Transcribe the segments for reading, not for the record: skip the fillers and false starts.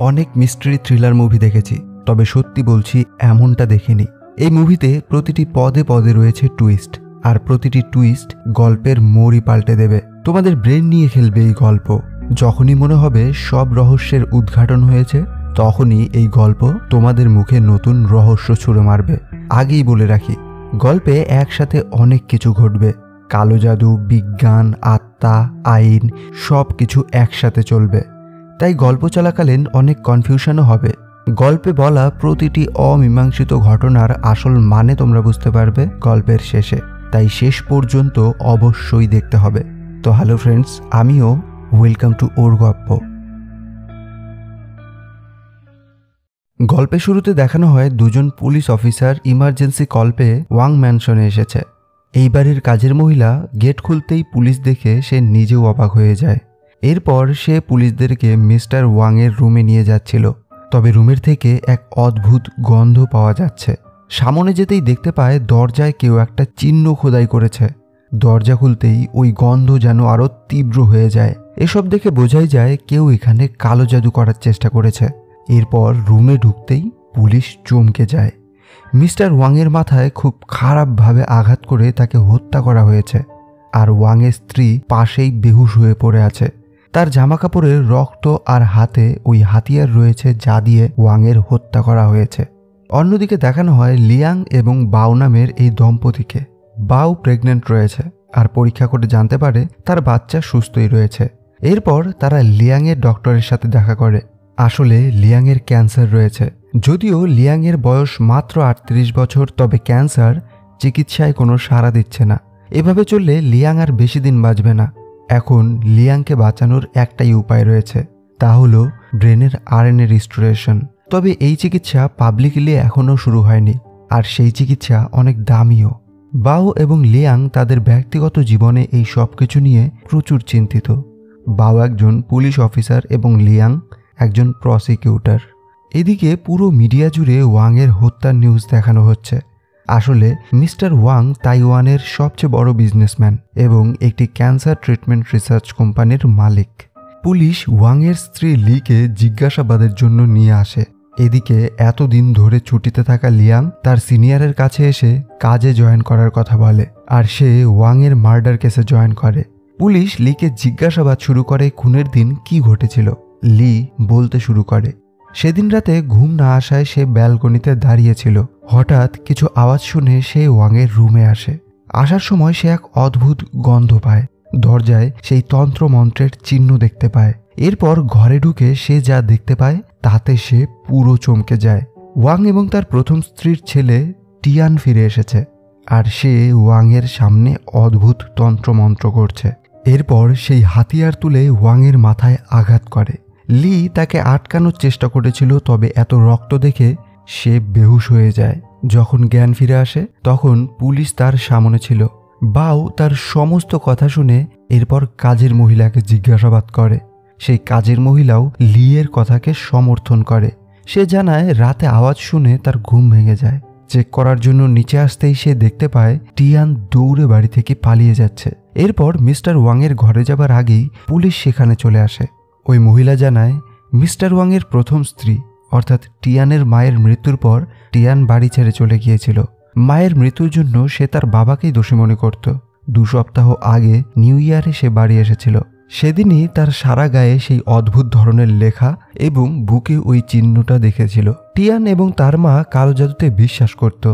অনেক mystery thriller movie দেখেছি, তবে সত্যি বলছি এমনটা দেখিনি। এই মুভিতে প্রতিটি পদে পদে রয়েছে টুইস্ট, আর প্রতিটি টুইস্ট গল্পের মোড়ই পাল্টে দেবে। তোমাদের ব্রেন নিয়ে খেলবে এই গল্প। যখনই মনে হবে সব রহস্যের উদ্ঘাটন হয়েছে, তখনই এই গল্প তোমাদের মুখে নতুন রহস্য ছুঁড়ে মারবে। আগেই বলে রাখি, গল্পে একসাথে অনেক কিছু ঘটবে। কালো জাদু, বিজ্ঞান, আত্মা, আইন সব কিছু একসাথে চলবে। তাই গল্প চলাকালীন অনেক কনফিউশনও হবে। গল্পে বলা প্রতিটি অমীমাংসিত ঘটনার আসল মানে তোমরা বুঝতে পারবে গল্পের শেষে। তাই শেষ পর্যন্ত অবশ্যই দেখতে হবে। তো হ্যালো ফ্রেন্ডস, আমিও ওয়েলকাম টু ওর গল্প। গল্পের শুরুতে দেখানো হয় দুজন পুলিশ অফিসার ইমার্জেন্সি কল পেয়ে ওয়াং ম্যানশনে এসেছে। এই বাড়ির কাজের মহিলা গেট খুলতেই পুলিশ দেখে সে নিজেও অবাক হয়ে যায়। এরপর সে পুলিশদেরকে মিস্টার ওয়াংয়ের রুমে নিয়ে যাচ্ছিল। তবে রুমের থেকে এক অদ্ভুত গন্ধ পাওয়া যাচ্ছে। সামনে যেতেই দেখতে পায় দরজায় কেউ একটা চিহ্ন খোদাই করেছে। দরজা খুলতেই ওই গন্ধ যেন আরো তীব্র হয়ে যায়। এসব দেখে বোঝাই যায় কেউ এখানে কালো জাদু করার চেষ্টা করেছে। এরপর রুমে ঢুকতেই পুলিশ চমকে যায়। মিস্টার ওয়াংয়ের মাথায় খুব খারাপভাবে আঘাত করে তাকে হত্যা করা হয়েছে, আর ওয়াংয়ের স্ত্রী পাশেই বেহুশ হয়ে পড়ে আছে। তার জামাকাপড়ের রক্ত আর হাতে ওই হাতিয়ার রয়েছে যা দিয়ে ওয়াংয়ের হত্যা করা হয়েছে। অন্যদিকে দেখানো হয় লিয়াং এবং বাও নামের এই দম্পতিকে। বাও প্রেগনেন্ট রয়েছে আর পরীক্ষা করে জানতে পারে তার বাচ্চা সুস্থই রয়েছে। এরপর তারা লিয়াংয়ের ডক্টরের সাথে দেখা করে। আসলে লিয়াংয়ের ক্যান্সার রয়েছে। যদিও লিয়াংয়ের বয়স মাত্র 38 বছর, তবে ক্যান্সার চিকিৎসায় কোনো সাড়া দিচ্ছে না। এভাবে চললে লিয়াং আর বেশি দিন বাঁচবে না। এখন লিয়াংকে বাঁচানোর একটাই উপায় রয়েছে, তা হলো ব্রেনের আরএনএ রিস্টোরেশন। তবে এই চিকিৎসা পাবলিকলি এখনও শুরু হয়নি, আর সেই চিকিৎসা অনেক দামিও। বাও এবং লিয়াং তাদের ব্যক্তিগত জীবনে এই সব কিছু নিয়ে প্রচুর চিন্তিত। বাও একজন পুলিশ অফিসার এবং লিয়াং একজন প্রসিকিউটর। এদিকে পুরো মিডিয়া জুড়ে ওয়াংয়ের হত্যার নিউজ দেখানো হচ্ছে। আসলে মিস্টার ওয়াং তাইওয়ানের সবচেয়ে বড় বিজনেসম্যান এবং একটি ক্যান্সার ট্রিটমেন্ট রিসার্চ কোম্পানির মালিক। পুলিশ ওয়াংয়ের স্ত্রী লিকে জিজ্ঞাসাবাদের জন্য নিয়ে আসে। এদিকে এতদিন ধরে ছুটিতে থাকা লিয়াং তার সিনিয়রের কাছে এসে কাজে জয়েন করার কথা বলে, আর সে ওয়াংয়ের মার্ডার কেসে জয়েন করে। পুলিশ লিকে জিজ্ঞাসাবাদ শুরু করে খুনের দিন কি ঘটেছিল। লি বলতে শুরু করে, সেদিন রাতে ঘুম না আসায় সে ব্যালকনিতে দাঁড়িয়েছিল। হঠাৎ কিছু আওয়াজ শুনে সে ওয়াংয়ের রুমে আসে। আসার সময় সে এক অদ্ভুত গন্ধ পায়। দরজায় সেই তন্ত্রমন্ত্রের চিহ্ন দেখতে পায়। এরপর ঘরে ঢুকে সে যা দেখতে পায় তাতে সে পুরো চমকে যায়। ওয়াং এবং তার প্রথম স্ত্রীর ছেলে টিয়ান ফিরে এসেছে, আর সে ওয়াংয়ের সামনে অদ্ভুত তন্ত্রমন্ত্র করছে। এরপর সেই হাতিয়ার তুলে ওয়াংয়ের মাথায় আঘাত করে। লি তাকে আটকানোর চেষ্টা করেছিল, তবে এত রক্ত দেখে সে বেহুশ হয়ে যায়। যখন জ্ঞান ফিরে আসে তখন পুলিশ তার সামনে ছিল। বাও তার সমস্ত কথা শুনে এরপর কাজের মহিলাকে জিজ্ঞাসাবাদ করে। সেই কাজের মহিলাও লিয়ের কথাকে সমর্থন করে। সে জানায় রাতে আওয়াজ শুনে তার ঘুম ভেঙে যায়। চেক করার জন্য নিচে আসতেই সে দেখতে পায় টিয়ান দৌড়ে বাড়ি থেকে পালিয়ে যাচ্ছে। এরপর মিস্টার ওয়াংয়ের ঘরে যাবার আগেই পুলিশ সেখানে চলে আসে। ওই মহিলা জানায় মিস্টার ওয়াংয়ের প্রথম স্ত্রী অর্থাৎ টিয়ানের মায়ের মৃত্যুর পর টিয়ান বাড়ি ছেড়ে চলে গিয়েছিল। মায়ের মৃত্যুর জন্য সে তার বাবাকেই দোষী মনে করত। 2 সপ্তাহ আগে নিউ ইয়ারে সে বাড়ি এসেছিল। সেদিনই তার সারা গায়ে সেই অদ্ভুত ধরনের লেখা এবং বুকে ওই চিহ্নটা দেখেছিল। টিয়ান এবং তার মা কালো জাদুতে বিশ্বাস করত,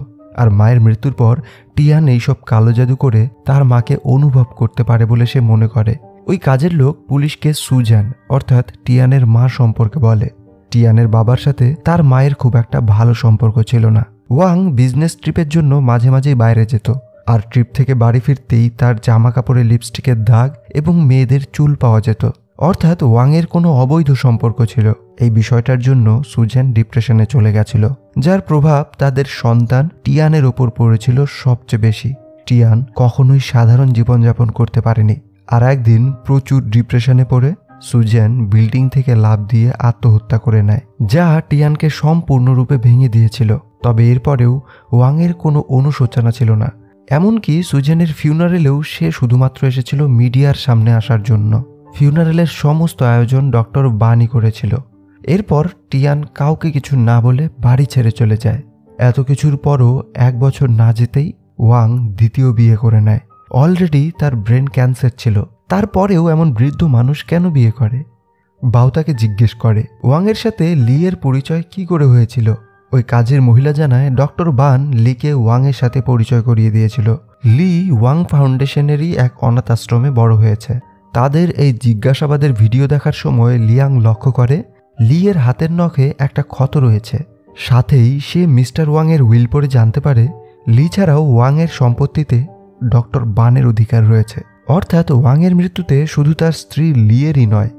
আর মায়ের মৃত্যুর পর টিয়ান এইসব কালো জাদু করে তার মাকে অনুভব করতে পারে বলে সে মনে করে। ওই কাজের লোক পুলিশকে সুজান অর্থাৎ টিয়ানের মা সম্পর্কে বলে। টিয়ানের বাবার সাথে তার মায়ের খুব একটা ভালো সম্পর্ক ছিল না। ওয়াং বিজনেস ট্রিপের জন্য মাঝে মাঝেই বাইরে যেত, আর ট্রিপ থেকে বাড়ি ফিরতেই তার জামা কাপড়ে লিপস্টিকের দাগ এবং মেয়েদের চুল পাওয়া যেত। অর্থাৎ ওয়াংয়ের কোনো অবৈধ সম্পর্ক ছিল। এই বিষয়টার জন্য সুজান ডিপ্রেশনে চলে গেছিল, যার প্রভাব তাদের সন্তান টিয়ানের ওপর পড়েছিল সবচেয়ে বেশি। টিয়ান কখনোই সাধারণ জীবনযাপন করতে পারেনি, আর একদিন প্রচুর ডিপ্রেশনে পড়ে সুজান বিল্ডিং থেকে লাফ দিয়ে আত্মহত্যা করে নেয়, যা টিয়ানকে সম্পূর্ণরূপে ভেঙে দিয়েছিল। তবে এরপরেও ওয়াংয়ের কোনো অনুশোচনা ছিল না। এমনকি সুজানের ফিউনারেলেও সে শুধুমাত্র এসেছিল মিডিয়ার সামনে আসার জন্য। ফিউনারেলের সমস্ত আয়োজন ডক্টর বানই করেছিল। এরপর টিয়ান কাউকে কিছু না বলে বাড়ি ছেড়ে চলে যায়। এত কিছুর পরও 1 বছর না যেতেই ওয়াং দ্বিতীয় বিয়ে করে নেয়। অলরেডি তার ব্রেন ক্যান্সার ছিল, তারপরেও এমন বৃদ্ধ মানুষ কেন বিয়ে করে? বাউ তাকে জিজ্ঞেস করে ওয়াংয়ের সাথে লি এর পরিচয় কি করে হয়েছিল। ওই কাজের মহিলা জানায় ডক্টর বান লিকে ওয়াংয়ের সাথে পরিচয় করিয়ে দিয়েছিল। লি ওয়াং ফাউন্ডেশনেরই এক অনাথ আশ্রমে বড় হয়েছে। তাদের এই জিজ্ঞাসাবাদের ভিডিও দেখার সময় লিয়াং লক্ষ্য করে লি এর হাতের নখে একটা ক্ষত রয়েছে। সাথেই সে মিস্টার ওয়াংয়ের উইল পড়ে জানতে পারে লি ছাড়াও ওয়াংয়ের সম্পত্তিতে ডক্টর বানের অধিকার রয়েছে। অর্থাৎ ওয়াংয়ের মৃত্যুতে শুধু তার স্ত্রী লি এরই নয়,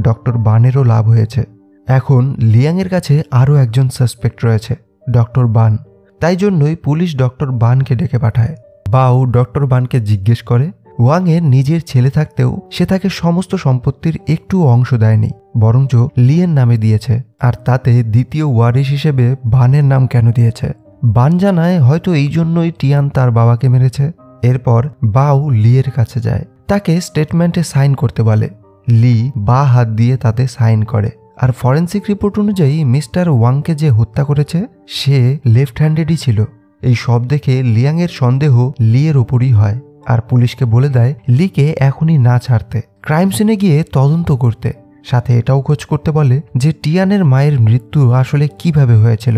ডক্টর বানেরও লাভ হয়েছে। এখন লিয়াংয়ের কাছে আরও একজন সাসপেক্ট রয়েছে, ডক্টর বান। তাই জন্যই পুলিশ ডক্টর বানকে ডেকে পাঠায়। বাউ ডক্টর বানকে জিজ্ঞেস করে ওয়াংয়ের নিজের ছেলে থাকতেও সে তাকে সমস্ত সম্পত্তির একটু অংশ দেয়নি, বরঞ্চ লিয়ের নামে দিয়েছে। আর তাতে দ্বিতীয় ওয়ারিশ হিসেবে বানের নাম কেন দিয়েছে? বান জানায় হয়তো এই জন্যই টিয়ান তার বাবাকে মেরেছে। এরপর বাউ লিয়ের কাছে যায়, তাকে স্টেটমেন্টে সাইন করতে বলে। লি বা হাত দিয়ে তাতে সাইন করে। আর ফরেন্সিক রিপোর্ট অনুযায়ী মিস্টার ওয়াংকে যে হত্যা করেছে সে লেফট হ্যান্ডেডই ছিল। এই সব দেখে লিয়াংয়ের সন্দেহ লিয়ের ওপরই হয়। আর পুলিশকে বলে দেয় লিকে এখনই না ছাড়তে, ক্রাইম সিনে গিয়ে তদন্ত করতে, সাথে এটাও খোঁজ করতে বলে যে টিয়ানের মায়ের মৃত্যু আসলে কিভাবে হয়েছিল।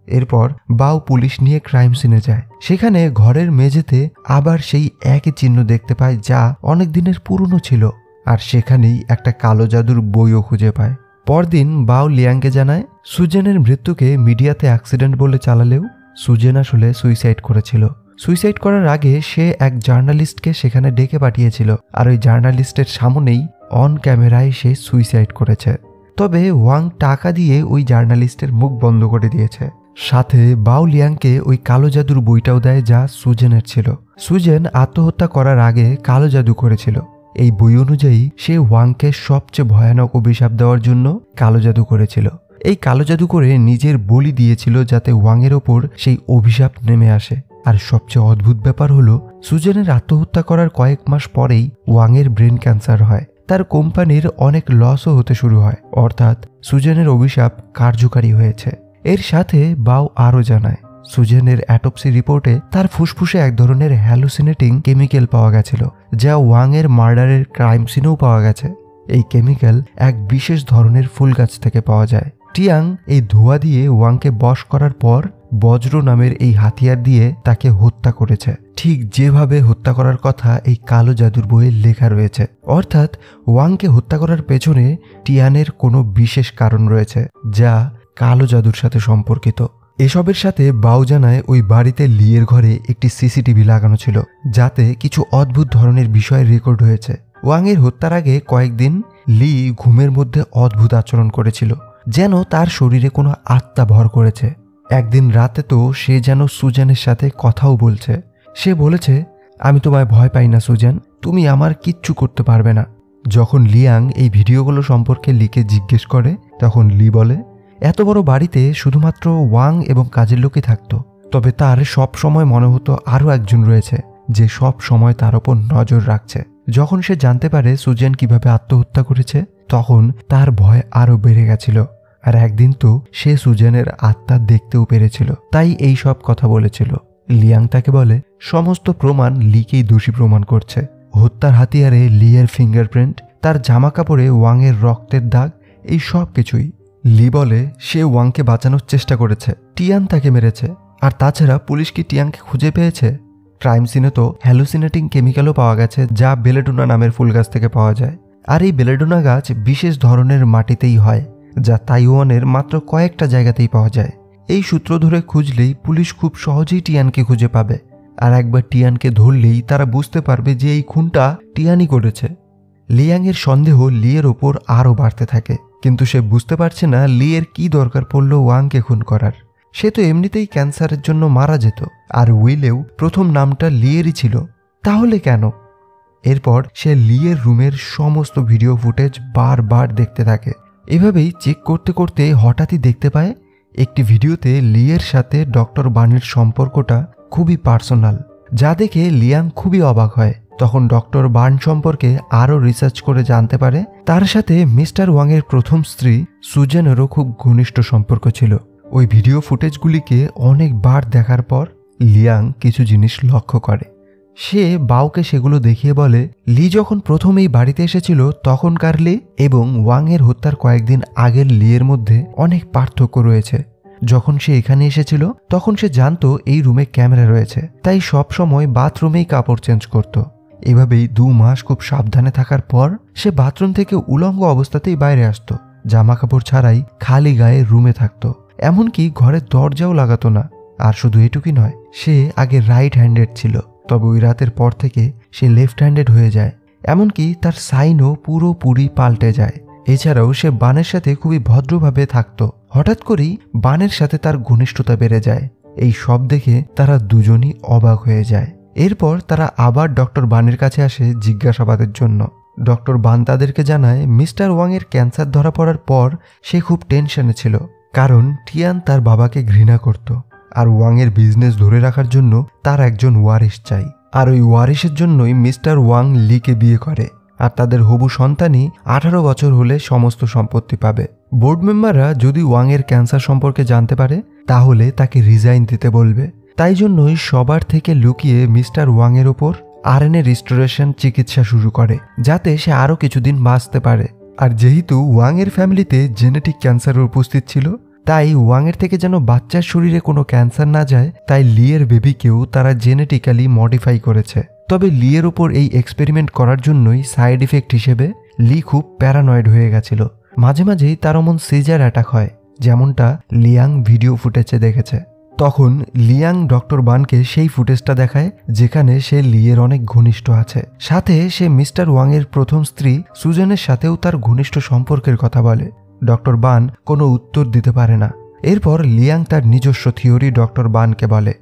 এরপর বাউ পুলিশ নিয়ে ক্রাইম সিনে যায়। সেখানে ঘরের মেঝেতে আবার সেই একই চিহ্ন দেখতে পায় যা অনেক দিনের পুরনো ছিল। আর সেখানেই একটা কালো জাদুর বইও খুঁজে পায়। পরদিন বাউ লিয়াংকে জানায় সুজেনের মৃত্যুকে মিডিয়াতে অ্যাক্সিডেন্ট বলে চালালেও সুজেন আসলে সুইসাইড করেছিল। সুইসাইড করার আগে সে এক জার্নালিস্টকে সেখানে ডেকে পাঠিয়েছিল, আর ওই জার্নালিস্টের সামনেই অন ক্যামেরায় সে সুইসাইড করেছে। তবে ওয়াং টাকা দিয়ে ওই জার্নালিস্টের মুখ বন্ধ করে দিয়েছে। সাথে বাউ লিয়াংকে ওই কালো জাদুর বইটাও দেয় যা সুজেনের ছিল। সুজেন আত্মহত্যা করার আগে কালো জাদু করেছিল। এই বই অনুযায়ী সে ওয়াংকে সবচেয়ে ভয়ানক অভিশাপ দেওয়ার জন্য কালো জাদু করেছিল। এই কালো জাদু করে নিজের বলি দিয়েছিল যাতে ওয়াংয়ের ওপর সেই অভিশাপ নেমে আসে। আর সবচেয়ে অদ্ভুত ব্যাপার হলো সুজেনের আত্মহত্যা করার কয়েক মাস পরেই ওয়াংয়ের ব্রেন ক্যান্সার হয়। তার কোম্পানির অনেক লসও হতে শুরু হয়, অর্থাৎ সুজেনের অভিশাপ কার্যকারী হয়েছে। এর সাথে বাউ আরও জানায় সুজেনের অ্যাটপসি রিপোর্টে তার ফুসফুসে এক ধরনের হ্যালুসিনেটিং কেমিক্যাল পাওয়া গেছিল, যা ওয়াংয়ের মার্ডারের ক্রাইম সিনেও পাওয়া গেছে। এই কেমিক্যাল এক বিশেষ ধরনের ফুল গাছ থেকে পাওয়া যায়। টিয়াং এই ধোঁয়া দিয়ে ওয়াংকে বশ করার পর বজ্র নামের এই হাতিয়ার দিয়ে তাকে হত্যা করেছে, ঠিক যেভাবে হত্যা করার কথা এই কালো জাদুর বইয়ে লেখা রয়েছে। অর্থাৎ ওয়াংকে হত্যা করার পেছনে টিয়ানের কোনো বিশেষ কারণ রয়েছে যা কালো জাদুর সাথে সম্পর্কিত। এসবের সাথে বাউ জানায় ওই বাড়িতে লিয়ের ঘরে একটি সিসিটিভি লাগানো ছিল, যাতে কিছু অদ্ভুত ধরনের বিষয় রেকর্ড হয়েছে। ওয়াংয়ের হত্যার আগে কয়েকদিন লি ঘুমের মধ্যে অদ্ভুত আচরণ করেছিল, যেন তার শরীরে কোনো আত্মা ভর করেছে। একদিন রাতে তো সে যেন সুজেনের সাথে কথাও বলছে। সে বলেছে, আমি তোমায় ভয় পাই না সুজেন, তুমি আমার কিচ্ছু করতে পারবে না। যখন লিয়াং এই ভিডিওগুলো সম্পর্কে লিকে জিজ্ঞেস করে তখন লি বলে এত বড় বাড়িতে শুধুমাত্র ওয়াং এবং কাজের লোকই থাকতো, তবে তার সব সময় মনে হতো আরও একজন রয়েছে যে সব সময় তার ওপর নজর রাখছে। যখন সে জানতে পারে সুজেন কিভাবে আত্মহত্যা করেছে তখন তার ভয় আরও বেড়ে গেছিল। আর একদিন তো সে সুজেনের আত্মা দেখতেও পেরেছিল, তাই এই সব কথা বলেছিল। লিয়াং তাকে বলে সমস্ত প্রমাণ লিকেই দোষী প্রমাণ করছে। হত্যার হাতিয়ারে লিয়ের ফিঙ্গারপ্রিন্ট, তার জামা কাপড়ে ওয়াংয়ের রক্তের দাগ, এই সব কিছুই। লি বলে সে ওয়াংকে বাঁচানোর চেষ্টা করেছে, টিয়ান তাকে মেরেছে। আর তাছাড়া পুলিশ কি টিয়াংকে খুঁজে পেয়েছে? ক্রাইম সিনে তো হ্যালুসিনেটিং কেমিক্যালও পাওয়া গেছে যা বেলেডোনা নামের ফুল গাছ থেকে পাওয়া যায়। আর এই বেলেডোনা গাছ বিশেষ ধরনের মাটিতেই হয়, যা তাইওয়ানের মাত্র কয়েকটা জায়গাতেই পাওয়া যায়। এই সূত্র ধরে খুঁজলেই পুলিশ খুব সহজেই টিয়ানকে খুঁজে পাবে। আর একবার টিয়ানকে ধরলেই তারা বুঝতে পারবে যে এই খুনটা টিয়ানই করেছে। লিয়াংয়ের সন্দেহ লিয়ের ওপর আরও বাড়তে থাকে, কিন্তু সে বুঝতে পারছে না লিয়ের কি দরকার পড়লো ওয়াংকে খুন করার। সে তো এমনিতেই ক্যান্সারের জন্য মারা যেত, আর উইলেও প্রথম নামটা লিয়েরই ছিল, তাহলে কেন? এরপর সে লিয়ের রুমের সমস্ত ভিডিও ফুটেজ বারবার দেখতে থাকে। এভাবেই চেক করতে করতে হঠাৎই দেখতে পায় একটি ভিডিওতে লিয়ের সাথে ডক্টর বানির সম্পর্কটা খুবই পার্সোনাল, যা দেখে লিয়াং খুবই অবাক হয়। তখন ডক্টর বার্ন সম্পর্কে আরও রিসার্চ করে জানতে পারে তার সাথে মিস্টার ওয়াংয়ের প্রথম স্ত্রী সুজেনেরও খুব ঘনিষ্ঠ সম্পর্ক ছিল। ওই ভিডিও ফুটেজগুলিকে অনেকবার দেখার পর লিয়াং কিছু জিনিস লক্ষ্য করে। সে বাউকে সেগুলো দেখিয়ে বলে, লি যখন প্রথম এই বাড়িতে এসেছিল তখনকার লি এবং ওয়াংয়ের হত্যার কয়েকদিন আগের লিয়ের মধ্যে অনেক পার্থক্য রয়েছে। যখন সে এখানে এসেছিল তখন সে জানতো এই রুমে ক্যামেরা রয়েছে, তাই সব সময় বাথরুমেই কাপড় চেঞ্জ করত। এভাবেই 2 মাস খুব সাবধানে থাকার পর সে বাথরুম থেকে উলঙ্গ অবস্থাতেই বাইরে আসতো, জামা কাপড় ছাড়াই খালি গায়ে রুমে থাকতো, এমনকি ঘরের দরজাও লাগাতো না। আর শুধু এটুকুই নয়, সে আগে রাইট হ্যান্ডেড ছিল, তবে ওই রাতের পর থেকে সে লেফট হ্যান্ডেড হয়ে যায়, এমনকি তার সাইনও পুরোপুরি পাল্টে যায়। এছাড়াও সে বানের সাথে খুবই ভদ্রভাবে থাকত। হঠাৎ করেই বানের সাথে তার ঘনিষ্ঠতা বেড়ে যায়। এই সব দেখে তারা দুজনই অবাক হয়ে যায়। এরপর তারা আবার ডক্টর বানের কাছে আসে জিজ্ঞাসাবাদের জন্য। ডক্টর বান তাদেরকে জানায় মিস্টার ওয়াংয়ের ক্যান্সার ধরা পড়ার পর সে খুব টেনশনে ছিল, কারণ টিয়ান তার বাবাকে ঘৃণা করত আর ওয়াংয়ের বিজনেস ধরে রাখার জন্য তার একজন ওয়ারিশ চাই। আর ওই ওয়ারিশের জন্যই মিস্টার ওয়াং লিকে বিয়ে করে, আর তাদের হবু সন্তানই 18 বছর হলে সমস্ত সম্পত্তি পাবে। বোর্ড মেম্বাররা যদি ওয়াংয়ের ক্যান্সার সম্পর্কে জানতে পারে তাহলে তাকে রিজাইন দিতে বলবে। তাই জন্যই সবার থেকে লুকিয়ে মিস্টার ওয়াংয়ের ওপর আরএনএ রিস্টোরেশন চিকিৎসা শুরু করে, যাতে সে আরও কিছুদিন বাঁচতে পারে। আর যেহেতু ওয়াংয়ের ফ্যামিলিতে জেনেটিক ক্যান্সারের উপস্থিত ছিল, তাই ওয়াংয়ের থেকে যেন বাচ্চার শরীরে কোনো ক্যান্সার না যায়, তাই লিয়ের বেবিকেও তারা জেনেটিক্যালি মডিফাই করেছে। তবে লিয়ের ওপর এই এক্সপেরিমেন্ট করার জন্যই সাইড ইফেক্ট হিসেবে লি খুব প্যারানয়েড হয়ে গেছিল। মাঝে মাঝেই তার অমন সিজার অ্যাটাক হয়, যেমনটা লিয়াং ভিডিও ফুটেজে দেখেছে। তখন লিয়াং ডক্টর বানকে সেই ফুটেজটা দেখায় যেখানে সে লিয়ের অনেক ঘনিষ্ঠ আছে। সাথে সে মিস্টার ওয়াংয়ের প্রথম স্ত্রী সুজেনের সাথেও তার ঘনিষ্ঠ সম্পর্কের কথা বলে। ডক্টর বান কোনো উত্তর দিতে পারে না। এরপর লিয়াং তার নিজস্ব থিওরি ডক্টর বানকে বলে।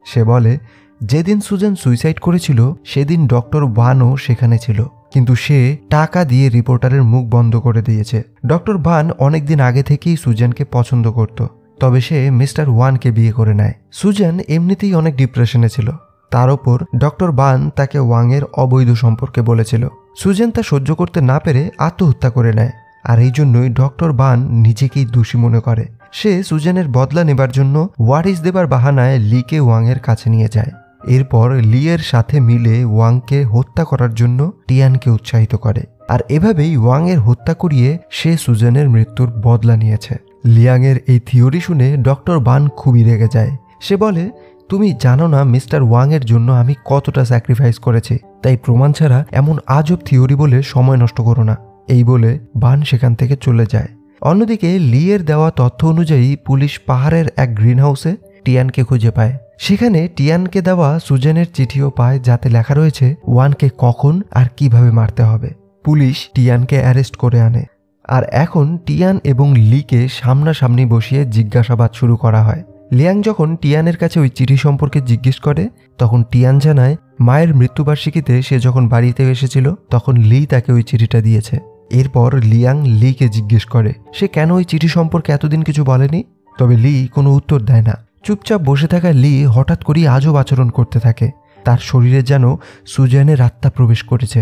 সে বলে, যেদিন সুজেন সুইসাইড করেছিল সেদিন ডক্টর বানও সেখানে ছিল, কিন্তু সে টাকা দিয়ে রিপোর্টারের মুখ বন্ধ করে দিয়েছে। ডক্টর বান অনেকদিন আগে থেকেই সুজেনকে পছন্দ করত, তবে সে মিস্টার ওয়ানকে বিয়ে করে নেয়। সুজেন এমনিতেই অনেক ডিপ্রেশনে ছিল, তার ওপর ডক্টর বান তাকে ওয়াংয়ের অবৈধ সম্পর্কে বলেছিল। সুজেন তা সহ্য করতে না পেরে আত্মহত্যা করে নেয়, আর এই জন্যই ডক্টর বান নিজেকেই দোষী মনে করে। সে সুজেনের বদলা নেবার জন্য ওয়ারিশ দেবার বাহানায় লিকে ওয়াংয়ের কাছে নিয়ে যায়। এরপর লিয়ের সাথে মিলে ওয়াংকে হত্যা করার জন্য টিয়ানকে উৎসাহিত করে, আর এভাবেই ওয়াংয়ের হত্যা করিয়ে সে সুজেনের মৃত্যুর বদলা নিয়েছে। লিয়াংয়ের এই থিওরি শুনে ডক্টর বান খুবই রেগে যায়। সে বলে, তুমি জানো না মিস্টার ওয়াংয়ের জন্য আমি কতটা স্যাক্রিফাইস করেছি, তাই প্রমাণ ছাড়া এমন আজব থিওরি বলে সময় নষ্ট করো না। এই বলে বান সেখান থেকে চলে যায়। অন্যদিকে লিয়ের দেওয়া তথ্য অনুযায়ী পুলিশ পাহাড়ের এক গ্রিন হাউসে টিয়ানকে খুঁজে পায়। সেখানে টিয়ানকে দেওয়া সুজেনের চিঠিও পায়, যাতে লেখা রয়েছে ওয়ানকে কখন আর কিভাবে মারতে হবে। পুলিশ টিয়ানকে অ্যারেস্ট করে আনে, আর এখন টিয়ান এবং লিকে সামনাসামনি বসিয়ে জিজ্ঞাসাবাদ শুরু করা হয়। লিয়াং যখন টিয়ানের কাছে ওই চিঠি সম্পর্কে জিজ্ঞেস করে, তখন টিয়ান জানায় মায়ের মৃত্যুবার্ষিকীতে সে যখন বাড়িতে এসেছিল তখন লি তাকে ওই চিঠিটা দিয়েছে। এরপর লিয়াং লিকে জিজ্ঞেস করে সে কেন ওই চিঠি সম্পর্কে এতদিন কিছু বলেনি, তবে লি কোনো উত্তর দেয় না। চুপচাপ বসে থাকা লি হঠাৎ করেই আজব আচরণ করতে থাকে। তার শরীরে যেন সুজেনের আত্মা প্রবেশ করেছে।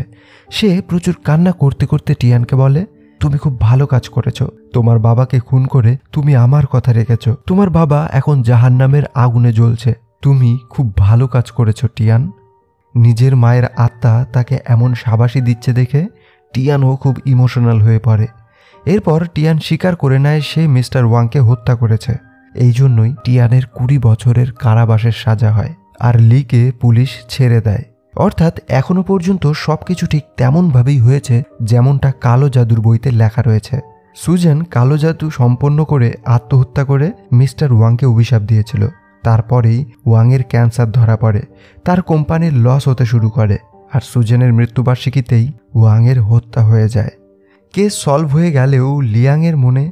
সে প্রচুর কান্না করতে করতে টিয়ানকে বলে, তুমি খুব ভালো কাজ করেছো, তোমার বাবাকে খুন করে তুমি আমার কথা রেখেছো। তোমার বাবা এখন জাহান্নামের আগুনে জ্বলছে, তুমি খুব ভালো কাজ করেছো টিয়ান। নিজের মায়ের আত্মা তাকে এমন শাবাশি দিচ্ছে দেখে টিয়ানও খুব ইমোশনাল হয়ে পড়ে। এরপর টিয়ান স্বীকার করে নেয় সে মিস্টার ওয়াংকে হত্যা করেছে। এই জন্যই টিয়ানের 20 বছরের কারাবাসের সাজা হয়, আর লিকে পুলিশ ছেড়ে দেয়। অর্থাৎ এখনো পর্যন্ত সবকিছু ঠিক তেমনভাবেই হয়েছে যেমনটা কালো জাদুর বইতে লেখা রয়েছে। সুজেন কালো জাদু সম্পন্ন করে আত্মহত্যা করে মিস্টার ওয়াংকে অভিশাপ দিয়েছিল। তারপরেই ওয়াংয়ের ক্যান্সার ধরা পড়ে, তার কোম্পানির লস হতে শুরু করে, আর সুজেনের মৃত্যুবার্ষিকীতেই ওয়াংয়ের হত্যা হয়ে যায়। কেস সলভ হয়ে গেলেও লিয়াংয়ের মনে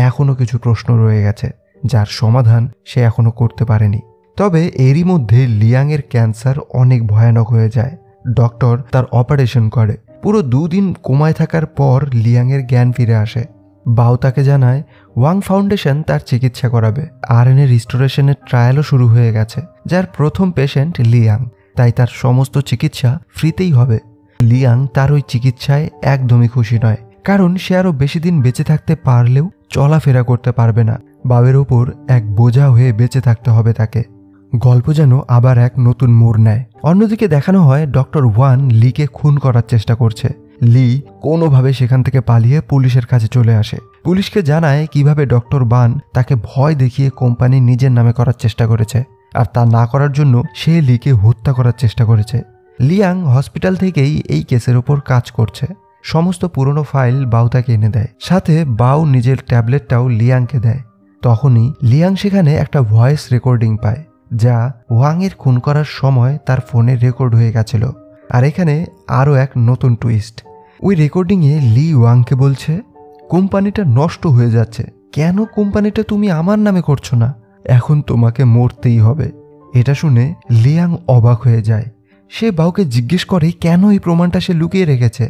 এখনও কিছু প্রশ্ন রয়ে গেছে, যার সমাধান সে এখনও করতে পারেনি। তবে এরই মধ্যে লিয়াংয়ের ক্যান্সার অনেক ভয়ানক হয়ে যায়। ডক্টর তার অপারেশন করে। পুরো 2 দিন কোমায় থাকার পর লিয়াংয়ের জ্ঞান ফিরে আসে। বাও তাকে জানায় ওয়াং ফাউন্ডেশন তার চিকিৎসা করাবে। আরএনএ রিস্টোরেশনের ট্রায়ালও শুরু হয়ে গেছে, যার প্রথম পেশেন্ট লিয়াং। তাই তার সমস্ত চিকিৎসা ফ্রিতেই হবে। লিয়াং তার ওই চিকিৎসায় একদমই খুশি নয়, কারণ সে আরও বেশি দিন বেঁচে থাকতে পারলেও চলাফেরা করতে পারবে না। বাবের ওপর এক বোঝা হয়ে বেঁচে থাকতে হবে তাকে। গল্প যেন আবার এক নতুন মোড় নেয়। অন্যদিকে দেখানো হয় ডক্টর ওয়ান লিকে খুন করার চেষ্টা করছে। লি কোনোভাবে সেখান থেকে পালিয়ে পুলিশের কাছে চলে আসে। পুলিশকে জানায় কিভাবে ডক্টর বান তাকে ভয় দেখিয়ে কোম্পানি নিজের নামে করার চেষ্টা করেছে, আর তা না করার জন্য সে লিকে হত্যা করার চেষ্টা করেছে। লিয়াং হসপিটাল থেকেই এই কেসের ওপর কাজ করছে। সমস্ত পুরনো ফাইল বাউ তাকে এনে দেয়, সাথে বাউ নিজের ট্যাবলেটটাও লিয়াংকে দেয়। তখনই লিয়াং সেখানে একটা ভয়েস রেকর্ডিং পায়, যা ওয়াংয়ের খুন করার সময় তার ফোনে রেকর্ড হয়ে গেছিল। আর এখানে আরও এক নতুন টুইস্ট। ওই রেকর্ডিংয়ে লি ওয়াংকে বলছে, কোম্পানিটা নষ্ট হয়ে যাচ্ছে, কেন কোম্পানিটা তুমি আমার নামে করছো না? এখন তোমাকে মরতেই হবে। এটা শুনে লিয়াং অবাক হয়ে যায়। সে বাউকে জিজ্ঞেস করে কেন এই প্রমাণটা সে লুকিয়ে রেখেছে।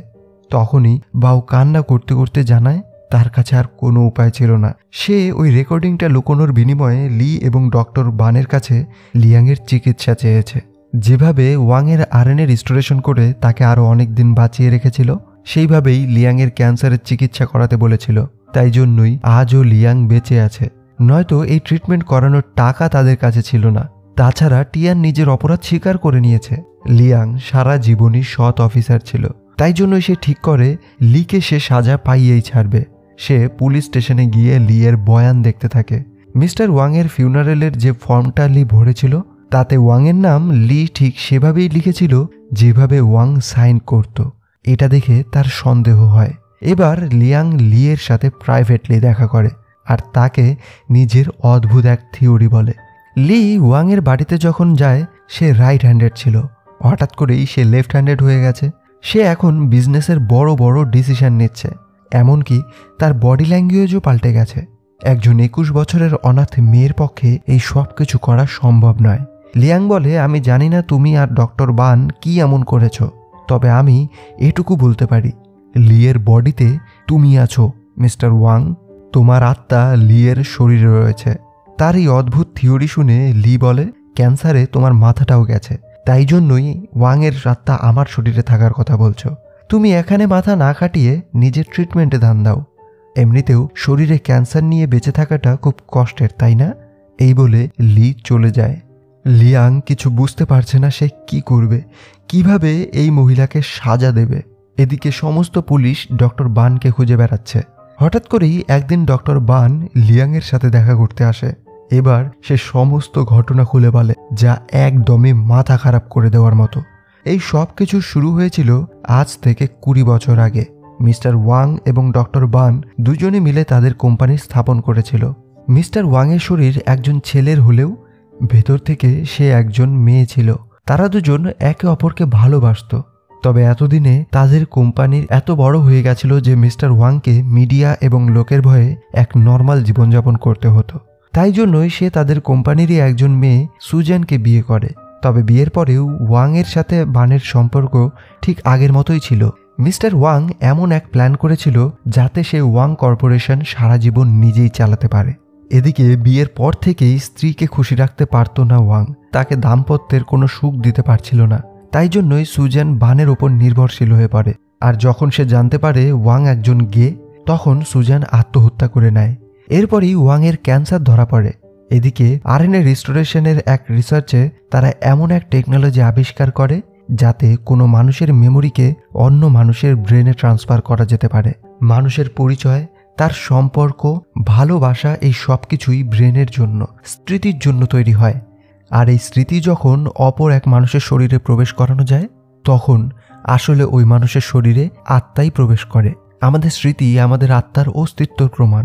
তখনই বাউ কান্না করতে করতে জানায় তার কাছে আর কোনো উপায় ছিল না। সে ওই রেকর্ডিংটা লুকোনোর বিনিময়ে লি এবং ডক্টর বানের কাছে লিয়াংয়ের চিকিৎসা চেয়েছে। যেভাবে ওয়াংয়ের আরএনএ রিস্টোরেশন করে তাকে আরও অনেক দিন বাঁচিয়ে রেখেছিল, সেইভাবেই লিয়াংয়ের ক্যান্সারের চিকিৎসা করাতে বলেছিল। তাই জন্যই আজও লিয়াং বেঁচে আছে, নয়তো এই ট্রিটমেন্ট করানোর টাকা তাদের কাছে ছিল না। তাছাড়া টিয়ান নিজের অপরাধ স্বীকার করে নিয়েছে। লিয়াং সারা জীবনই সৎ অফিসার ছিল, তাই জন্যই সে ঠিক করে লিকে সে সাজা পাইয়েই ছাড়বে। সে পুলিশ স্টেশনে গিয়ে লিয়ের বয়ান দেখতে থাকে। মিস্টার ওয়াংয়ের ফিউনারেলের যে ফর্মটা লি ভরেছিল, তাতে ওয়াংয়ের নাম লি ঠিক সেভাবেই লিখেছিল যেভাবে ওয়াং সাইন করত। এটা দেখে তার সন্দেহ হয়। এবার লিয়াং লিয়ের সাথে প্রাইভেটলি দেখা করে আর তাকে নিজের অদ্ভুত এক থিওরি বলে। লি ওয়াংয়ের বাড়িতে যখন যায়, সে রাইট হ্যান্ডেড ছিল। হঠাৎ করেই সে লেফট হ্যান্ডেড হয়ে গেছে। সে এখন বিজনেসের বড় বড় ডিসিশন নিচ্ছে, এমনকি তার বডি ল্যাঙ্গুয়েজও পাল্টে গেছে। একজন 21 বছরের অনাথ মেয়ের পক্ষে এই সব কিছু করা সম্ভব নয়। লিয়াং বলে, আমি জানি না তুমি আর ডক্টর বান কি এমন করেছ, তবে আমি এটুকু বলতে পারি, লিয়ের বডিতে তুমি আছো মিস্টার ওয়াং। তোমার আত্মা লিয়ের শরীরে রয়েছে। তার এই অদ্ভুত থিওরি শুনে লি বলে, ক্যান্সারে তোমার মাথাটাও গেছে, তাই জন্যই ওয়াংয়ের আত্মা আমার শরীরে থাকার কথা বলছো। তুমি এখানে মাথা না খাটিয়ে নিজের ট্রিটমেন্টে ধ্যান দাও। এমনিতেও শরীরে ক্যান্সার নিয়ে বেঁচে থাকাটা খুব কষ্টের, তাই না? এই বলে লি চলে যায়। লিয়াং কিছু বুঝতে পারছে না সে কি করবে, কিভাবে এই মহিলাকে সাজা দেবে। এদিকে সমস্ত পুলিশ ডক্টর বানকে খুঁজে বেড়াচ্ছে। হঠাৎ করেই একদিন ডক্টর বান লিয়াংয়ের সাথে দেখা করতে আসে। এবার সে সমস্ত ঘটনা খুলে বলে, যা একদমই মাথা খারাপ করে দেওয়ার মতো। এই সব কিছু শুরু হয়েছিল আজ থেকে 20 বছর আগে। মিস্টার ওয়াং এবং ডক্টর বান দুজনে মিলে তাদের কোম্পানি স্থাপন করেছিল। মিস্টার ওয়াংয়ের শরীর একজন ছেলের হলেও ভেতর থেকে সে একজন মেয়ে ছিল। তারা দুজন একে অপরকে ভালোবাসত। তবে এতদিনে তাদের কোম্পানির এত বড় হয়ে গেছিল যে মিস্টার ওয়াংকে মিডিয়া এবং লোকের ভয়ে এক নর্মাল জীবনযাপন করতে হতো। তাই জন্যই সে তাদের কোম্পানিরই একজন মেয়ে সুজেনকে বিয়ে করে। তবে বিয়ের পরেও ওয়াংয়ের সাথে বানের সম্পর্ক ঠিক আগের মতোই ছিল। মিস্টার ওয়াং এমন এক প্ল্যান করেছিল যাতে সে ওয়াং কর্পোরেশন সারা জীবন নিজেই চালাতে পারে। এদিকে বিয়ের পর থেকেই স্ত্রীকে খুশি রাখতে পারত না ওয়াং, তাকে দাম্পত্যের কোনো সুখ দিতে পারছিল না। তাই জন্যই সুজেন বানের ওপর নির্ভরশীল হয়ে পড়ে। আর যখন সে জানতে পারে ওয়াং একজন গে, তখন সুজেন আত্মহত্যা করে নেয়। এরপরই ওয়াংয়ের ক্যান্সার ধরা পড়ে। এদিকে আরএনএ রিস্টোরেশনের এক রিসার্চে তারা এমন এক টেকনোলজি আবিষ্কার করে যাতে কোনো মানুষের মেমোরিকে অন্য মানুষের ব্রেনে ট্রান্সফার করা যেতে পারে। মানুষের পরিচয়, তার সম্পর্ক, ভালোবাসা, এই সব কিছুই ব্রেনের জন্য, স্মৃতির জন্য তৈরি হয়। আর এই স্মৃতি যখন অপর এক মানুষের শরীরে প্রবেশ করানো যায়, তখন আসলে ওই মানুষের শরীরে আত্মাই প্রবেশ করে। আমাদের স্মৃতি আমাদের আত্মার অস্তিত্বর প্রমাণ।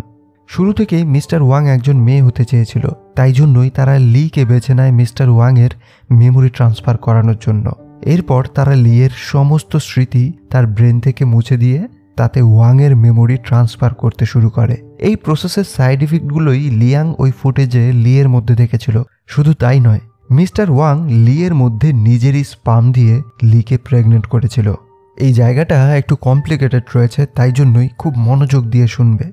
শুরু থেকেই মিস্টার ওয়াং একজন মেয়ে হতে চেয়েছিল, তাই জন্যই তারা লিকে বেছে নেয় মিস্টার ওয়াংয়ের মেমোরি ট্রান্সফার করানোর জন্য। এরপর তারা লিয়ের সমস্ত স্মৃতি তার ব্রেন থেকে মুছে দিয়ে তাতে ওয়াংয়ের মেমোরি ট্রান্সফার করতে শুরু করে। এই প্রসেসের সাইড ইফেক্টগুলোই লিয়াং ওই ফুটেজে লিয়ের মধ্যে দেখেছিল। শুধু তাই নয়, মিস্টার ওয়াং লিয়ের মধ্যে নিজেরই স্পাম দিয়ে লিকে প্রেগনেন্ট করেছিল। এই জায়গাটা একটু কমপ্লিকেটেড রয়েছে, তাই জন্যই খুব মনোযোগ দিয়ে শুনবে।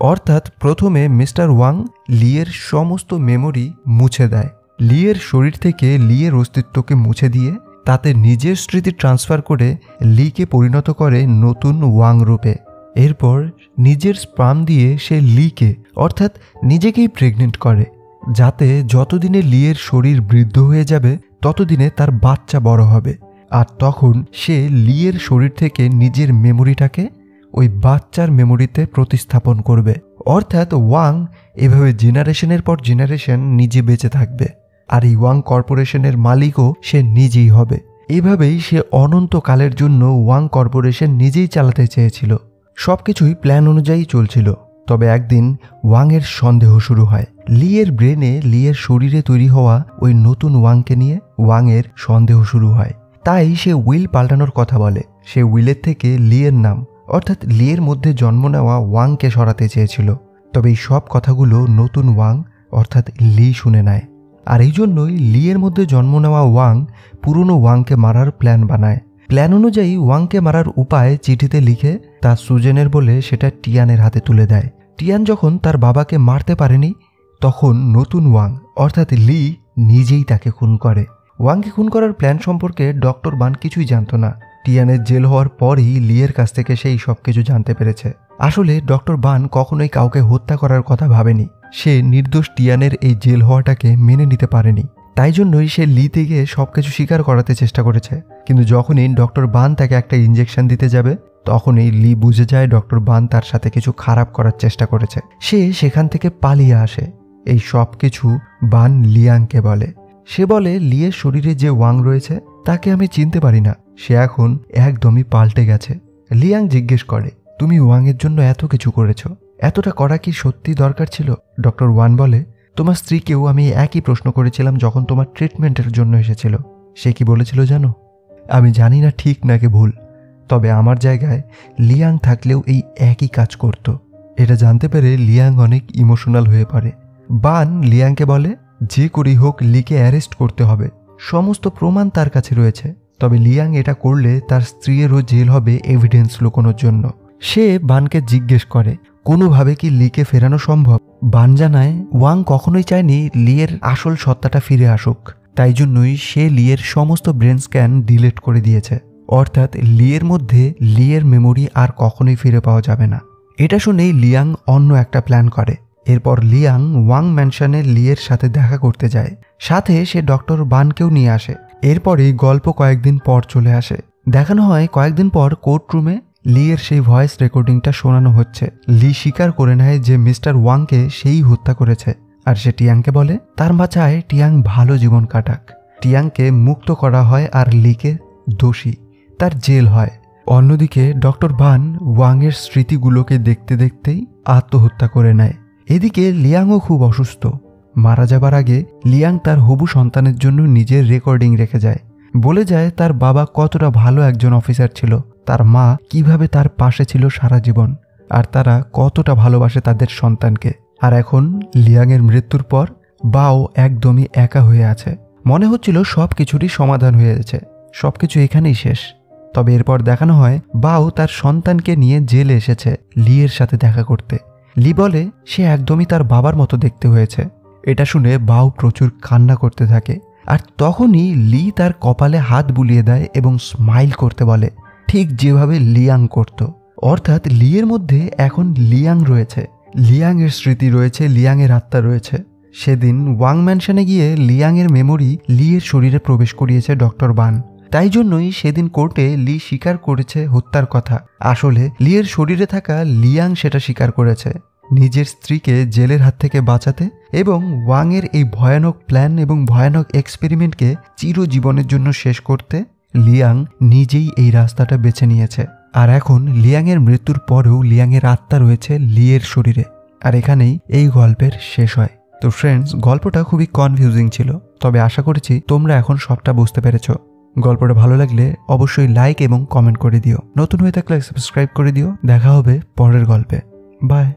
অর্থাৎ প্রথমে মিস্টার ওয়াং লিয়ের সমস্ত মেমোরি মুছে দেয়। লিয়ের শরীর থেকে লিয়ের অস্তিত্বকে মুছে দিয়ে তাতে নিজের স্মৃতি ট্রান্সফার করে লিকে পরিণত করে নতুন ওয়াং রূপে। এরপর নিজের স্পার্ম দিয়ে সে লিকে অর্থাৎ নিজেকেই প্রেগনেন্ট করে, যাতে যতদিনে লিয়ের শরীর বৃদ্ধ হয়ে যাবে ততদিনে তার বাচ্চা বড় হবে। আর তখন সে লিয়ের শরীর থেকে নিজের মেমোরিটাকে ওই বাচ্চার মেমোরিতে প্রতিস্থাপন করবে। অর্থাৎ ওয়াং এভাবে জেনারেশনের পর জেনারেশন নিজে বেঁচে থাকবে, আর এই ওয়াং কর্পোরেশনের মালিকও সে নিজেই হবে। এভাবেই সে অনন্তকালের জন্য ওয়াং কর্পোরেশন নিজেই চালাতে চেয়েছিল। সবকিছুই প্ল্যান অনুযায়ী চলছিল। তবে একদিন ওয়াংয়ের সন্দেহ শুরু হয়। লিয়ের ব্রেনে লিয়ের শরীরে তৈরি হওয়া ওই নতুন ওয়াংকে নিয়ে ওয়াংয়ের সন্দেহ শুরু হয়। তাই সে উইল পাল্টানোর কথা বলে। সে উইলের থেকে লিয়ের নাম অর্থাৎ লিয়ের মধ্যে জন্ম নেওয়া ওয়াংকে সরাতে চেয়েছিল। তবে এই সব কথাগুলো নতুন ওয়াং অর্থাৎ লি শুনে নেয়। আর এই জন্যই লিয়ের মধ্যে জন্ম নেওয়া ওয়াং পুরনো ওয়াংকে মারার প্ল্যান বানায়। প্ল্যান অনুযায়ী ওয়াংকে মারার উপায় চিঠিতে লিখে তা সুজেনের বলে সেটা টিয়ানের হাতে তুলে দেয়। টিয়ান যখন তার বাবাকে মারতে পারেনি তখন নতুন ওয়াং অর্থাৎ লি নিজেই তাকে খুন করে। ওয়াংকে খুন করার প্ল্যান সম্পর্কে ডক্টর বান কিছুই জানত না। টিয়ানের জেল হওয়ার পরই লিয়ের কাছ থেকে সেই সব কিছু জানতে পেরেছে। আসলে ডক্টর বান কখনোই কাউকে হত্যা করার কথা ভাবেনি। সে নির্দোষ টিয়ানের এই জেল হওয়াটাকে মেনে নিতে পারেনি। তাই জন্যই সে লি থেকে সবকিছু স্বীকার করাতে চেষ্টা করেছে। কিন্তু যখনই ডক্টর বান তাকে একটা ইঞ্জেকশন দিতে যাবে তখনই লি বুঝে যায় ডক্টর বান তার সাথে কিছু খারাপ করার চেষ্টা করেছে। সে সেখান থেকে পালিয়ে আসে। এই সব কিছু বান লিয়াংকে বলে। সে বলে লিয়ের শরীরে যে ওয়াং রয়েছে তাকে আমি চিনতে পারি না, সে এখন একদমই পাল্টে গেছে। লিয়াং জিজ্ঞেস করে, তুমি ওয়াংয়ের জন্য এত কিছু করেছ, এতটা করা কি সত্যি দরকার ছিল? ডক্টর ওয়ান বলে, তোমার স্ত্রীকেও আমি একই প্রশ্ন করেছিলাম যখন তোমার ট্রিটমেন্টের জন্য এসেছিল। সে কি বলেছিল জানো? আমি জানি না ঠিক নাকি ভুল, তবে আমার জায়গায় লিয়াং থাকলেও এই একই কাজ করত। এটা জানতে পেরে লিয়াং অনেক ইমোশনাল হয়ে পড়ে। বান লিয়াংকে বলে, যে করেই হোক লিকে অ্যারেস্ট করতে হবে, সমস্ত প্রমাণ তার কাছে রয়েছে। তবে লিয়াং এটা করলে তার স্ত্রীরও জেল হবে এভিডেন্স লুকোনোর জন্য। সে বানকে জিজ্ঞেস করে, কোনোভাবে কি লিকে ফেরানো সম্ভব? বান জানায় ওয়াং কখনোই চায়নি লিয়ের আসল সত্তাটা ফিরে আসুক, তাই জন্যই সে লিয়ের সমস্ত ব্রেন স্ক্যান ডিলিট করে দিয়েছে। অর্থাৎ লিয়ের মধ্যে লিয়ের মেমোরি আর কখনোই ফিরে পাওয়া যাবে না। এটা শুনেই লিয়াং অন্য একটা প্ল্যান করে। এরপর লিয়াং ওয়াং ম্যানশনে লিয়ের সাথে দেখা করতে যায়, সাথে সে ডক্টর বানকেও নিয়ে আসে। এরপরেই গল্প কয়েকদিন পর চলে আসে। দেখানো হয় কয়েকদিন পর কোর্টরুমে লিয়ের সেই ভয়েস রেকর্ডিংটা শোনানো হচ্ছে। লি স্বীকার করে নেয় যে মিস্টার ওয়াংকে সেই হত্যা করেছে, আর সে টিয়াংকে বলে তার বাঁচায় টিয়াং ভালো জীবন কাটাক। টিয়াংকে মুক্ত করা হয় আর লিকে দোষী, তার জেল হয়। অন্যদিকে ডক্টর বান ওয়াংয়ের স্মৃতিগুলোকে দেখতে দেখতেই আত্মহত্যা করে নেয়। এদিকে লিয়াংও খুব অসুস্থ। মারা যাবার আগে লিয়াং তার হবু সন্তানের জন্য নিজের রেকর্ডিং রেখে যায়। বলে যায় তার বাবা কতটা ভালো একজন অফিসার ছিল, তার মা কিভাবে তার পাশে ছিল সারা জীবন, আর তারা কতটা ভালোবাসে তাদের সন্তানকে। আর এখন লিয়াংয়ের মৃত্যুর পর বাও একদমই একা হয়ে আছে। মনে হচ্ছিল সব কিছুরই সমাধান হয়ে গেছে, সবকিছু এখানেই শেষ। তবে এরপর দেখানো হয় বাও তার সন্তানকে নিয়ে জেলে এসেছে লিয়ের সাথে দেখা করতে। লি বলে সে একদমই তার বাবার মতো দেখতে হয়েছে। এটা শুনে বাও প্রচুর কান্না করতে থাকে। আর তখনই লি তার কপালে হাত বুলিয়ে দেয় এবং স্মাইল করতে বলে, ঠিক যেভাবে লিয়াং করত। অর্থাৎ লিয়ের মধ্যে এখন লিয়াং রয়েছে, লিয়াংয়ের স্মৃতি রয়েছে, লিয়াংয়ের আত্মা রয়েছে। সেদিন ওয়াং ম্যানশনে গিয়ে লিয়াংয়ের মেমোরি লিয়ের শরীরে প্রবেশ করিয়েছে ডক্টর বান। তাই জন্যই সেদিন কোর্টে লি স্বীকার করেছে হত্যার কথা। আসলে লিয়ের শরীরে থাকা লিয়াং সেটা স্বীকার করেছে নিজের স্ত্রীকে জেলের হাত থেকে বাঁচাতে এবং ওয়াংয়ের এই ভয়ানক প্ল্যান এবং ভয়ানক এক্সপেরিমেন্টকে চিরজীবনের জন্য শেষ করতে লিয়াং নিজেই এই রাস্তাটা বেছে নিয়েছে। আর এখন লিয়াংয়ের মৃত্যুর পরেও লিয়াংয়ের আত্মা রয়েছে লিয়ের শরীরে। আর এখানেই এই গল্পের শেষ হয়। তো ফ্রেন্ডস, গল্পটা খুবই কনফিউজিং ছিল, তবে আশা করছি তোমরা এখন সবটা বুঝতে পেরেছো। গল্পটা ভালো লাগলে অবশ্যই লাইক এবং কমেন্ট করে দিও। নতুন হয়ে থাকলে সাবস্ক্রাইব করে দিও। দেখা হবে পরের গল্পে। বাই।